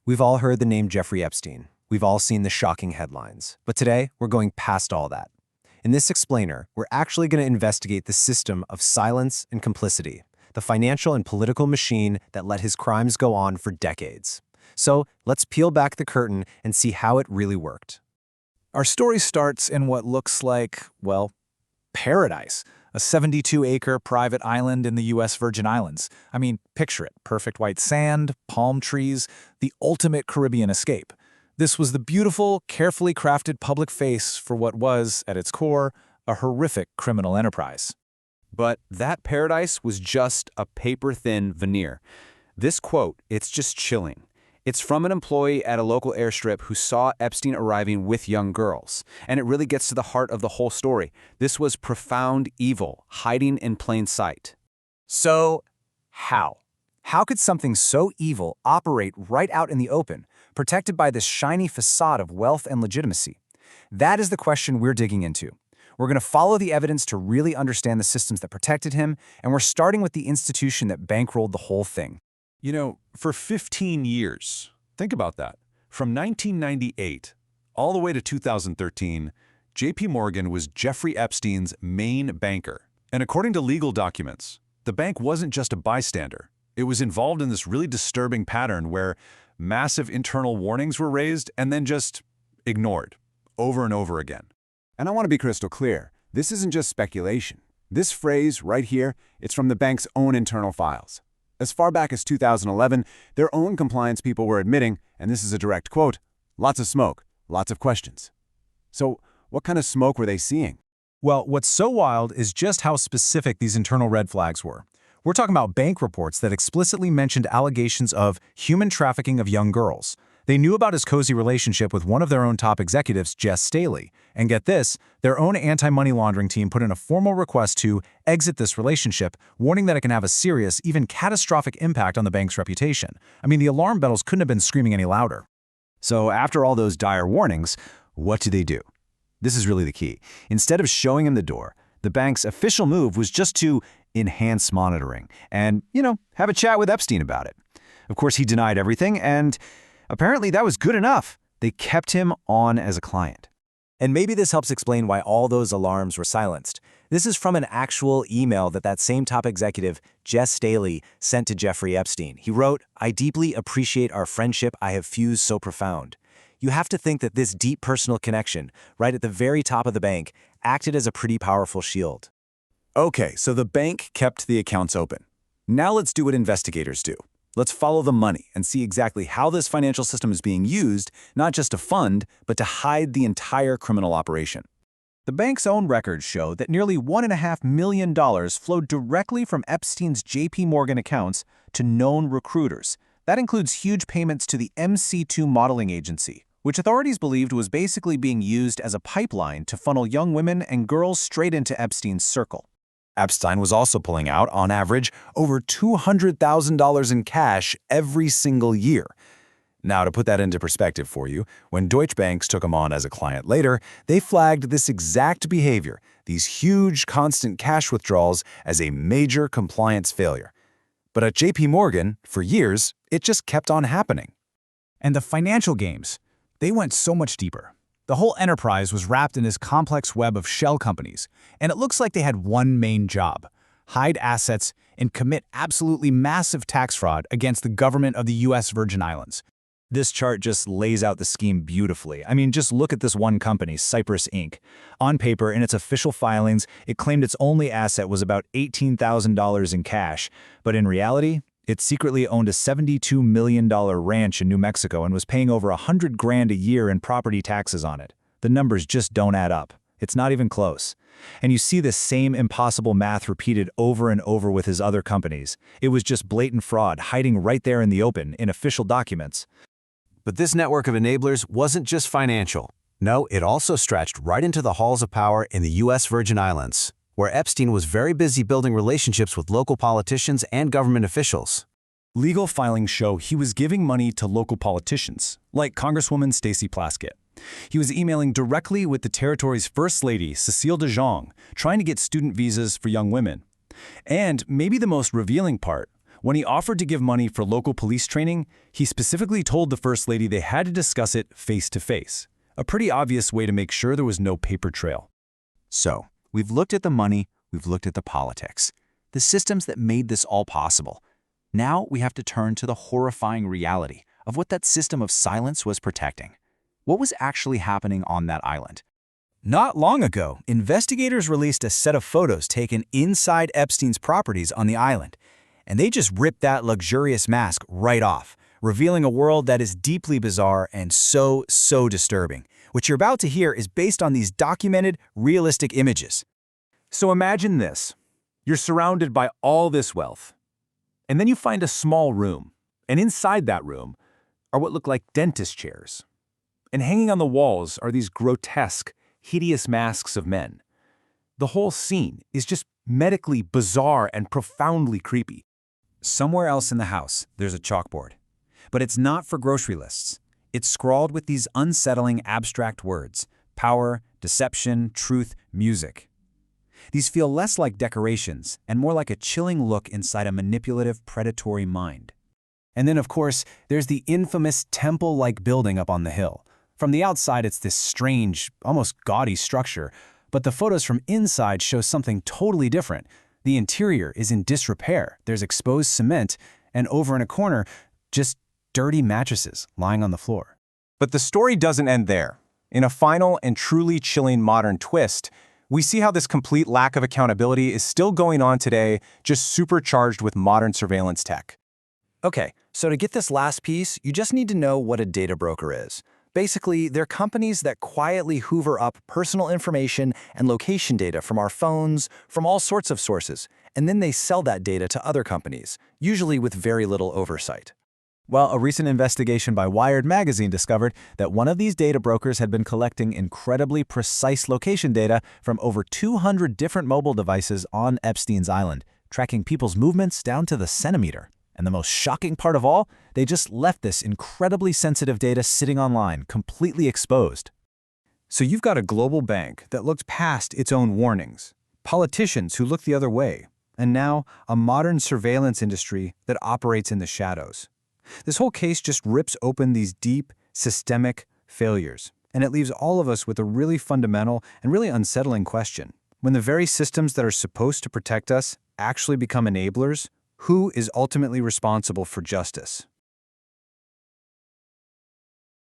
We've all heard the name Jeffrey Epstein. We've all seen the shocking headlines. But today, we're going past all that. In this explainer, we're actually going to investigate the system of silence and complicity, the financial and political machine that let his crimes go on for decades. So let's peel back the curtain and see how it really worked. Our story starts in what looks like, well, paradise. A 72-acre private island in the U.S. Virgin Islands. I mean, picture it. Perfect white sand, palm trees, the ultimate Caribbean escape. This was the beautiful, carefully crafted public face for what was, at its core, a horrific criminal enterprise. But that paradise was just a paper-thin veneer. This quote, it's just chilling. It's from an employee at a local airstrip who saw Epstein arriving with young girls. And it really gets to the heart of the whole story. This was profound evil, hiding in plain sight. So, how? How could something so evil operate right out in the open, protected by this shiny facade of wealth and legitimacy? That is the question we're digging into. We're going to follow the evidence to really understand the systems that protected him, and we're starting with the institution that bankrolled the whole thing. You know, for 15 years, think about that. From 1998 all the way to 2013, JPMorgan was Jeffrey Epstein's main banker. And according to legal documents, the bank wasn't just a bystander. It was involved in this really disturbing pattern where massive internal warnings were raised and then just ignored over and over again. And I want to be crystal clear. This isn't just speculation. This phrase right here, it's from the bank's own internal files. As far back as 2011, their own compliance people were admitting, and this is a direct quote, lots of smoke, lots of questions. So what kind of smoke were they seeing? Well, what's so wild is just how specific these internal red flags were. We're talking about bank reports that explicitly mentioned allegations of human trafficking of young girls. They knew about his cozy relationship with one of their own top executives, Jess Staley. And get this, their own anti-money laundering team put in a formal request to exit this relationship, warning that it can have a serious, even catastrophic impact on the bank's reputation. I mean, the alarm bells couldn't have been screaming any louder. So after all those dire warnings, what do? This is really the key. Instead of showing him the door, the bank's official move was just to enhance monitoring and, have a chat with Epstein about it. Of course, he denied everything, and apparently that was good enough. They kept him on as a client. And maybe this helps explain why all those alarms were silenced. This is from an actual email that same top executive, Jess Staley, sent to Jeffrey Epstein. He wrote, "I deeply appreciate our friendship I have fused so profound." You have to think that this deep personal connection, right at the very top of the bank, acted as a pretty powerful shield. Okay, so the bank kept the accounts open. Now let's do what investigators do. Let's follow the money and see exactly how this financial system is being used, not just to fund, but to hide the entire criminal operation. The bank's own records show that nearly $1.5 million flowed directly from Epstein's JPMorgan accounts to known recruiters. That includes huge payments to the MC2 modeling agency, which authorities believed was basically being used as a pipeline to funnel young women and girls straight into Epstein's circle. Epstein was also pulling out, on average, over $200,000 in cash every single year. Now, to put that into perspective for you, when Deutsche Bank took him on as a client later, they flagged this exact behavior, these huge constant cash withdrawals, as a major compliance failure. But at JPMorgan, for years, it just kept on happening. And the financial games, they went so much deeper. The whole enterprise was wrapped in this complex web of shell companies, and it looks like they had one main job: hide assets and commit absolutely massive tax fraud against the government of the U.S. Virgin Islands. This chart just lays out the scheme beautifully. I mean, just look at this one company, Cypress Inc. On paper, in its official filings, it claimed its only asset was about $18,000 in cash, but in reality, it secretly owned a $72 million ranch in New Mexico and was paying over $100,000 a year in property taxes on it. The numbers just don't add up. It's not even close. And you see this same impossible math repeated over and over with his other companies. It was just blatant fraud, hiding right there in the open, in official documents. But this network of enablers wasn't just financial. No, it also stretched right into the halls of power in the U.S. Virgin Islands, where Epstein was very busy building relationships with local politicians and government officials. Legal filings show he was giving money to local politicians, like Congresswoman Stacey Plaskett. He was emailing directly with the territory's First Lady, Cecile de Jong, trying to get student visas for young women. And maybe the most revealing part, When he offered to give money for local police training, he specifically told the First Lady they had to discuss it face to face. A pretty obvious way to make sure there was no paper trail. So, we've looked at the money, we've looked at the politics, the systems that made this all possible. Now we have to turn to the horrifying reality of what that system of silence was protecting. What was actually happening on that island? Not long ago, investigators released a set of photos taken inside Epstein's properties on the island, and they just ripped that luxurious mask right off, revealing a world that is deeply bizarre and so disturbing. What you're about to hear is based on these documented, realistic images. So imagine this. You're surrounded by all this wealth. And then you find a small room. And inside that room are what look like dentist chairs. And hanging on the walls are these grotesque, hideous masks of men. The whole scene is just medically bizarre and profoundly creepy. Somewhere else in the house, there's a chalkboard. But it's not for grocery lists. It's scrawled with these unsettling abstract words: power, deception, truth, music. These feel less like decorations and more like a chilling look inside a manipulative, predatory mind. And then, of course, there's the infamous temple-like building up on the hill. From the outside, it's this strange, almost gaudy structure, but the photos from inside show something totally different. The interior is in disrepair. There's exposed cement, and over in a corner, just dirty mattresses lying on the floor. But the story doesn't end there. In a final and truly chilling modern twist, we see how this complete lack of accountability is still going on today, just supercharged with modern surveillance tech. Okay, so to get this last piece, you just need to know what a data broker is. Basically, they're companies that quietly hoover up personal information and location data from our phones, from all sorts of sources, and then they sell that data to other companies, usually with very little oversight. Well, a recent investigation by Wired magazine discovered that one of these data brokers had been collecting incredibly precise location data from over 200 different mobile devices on Epstein's island, tracking people's movements down to the centimeter. And the most shocking part of all, they just left this incredibly sensitive data sitting online, completely exposed. So you've got a global bank that looked past its own warnings, politicians who look the other way, and now a modern surveillance industry that operates in the shadows. This whole case just rips open these deep, systemic failures, and it leaves all of us with a really fundamental and really unsettling question. When the very systems that are supposed to protect us actually become enablers, who is ultimately responsible for justice?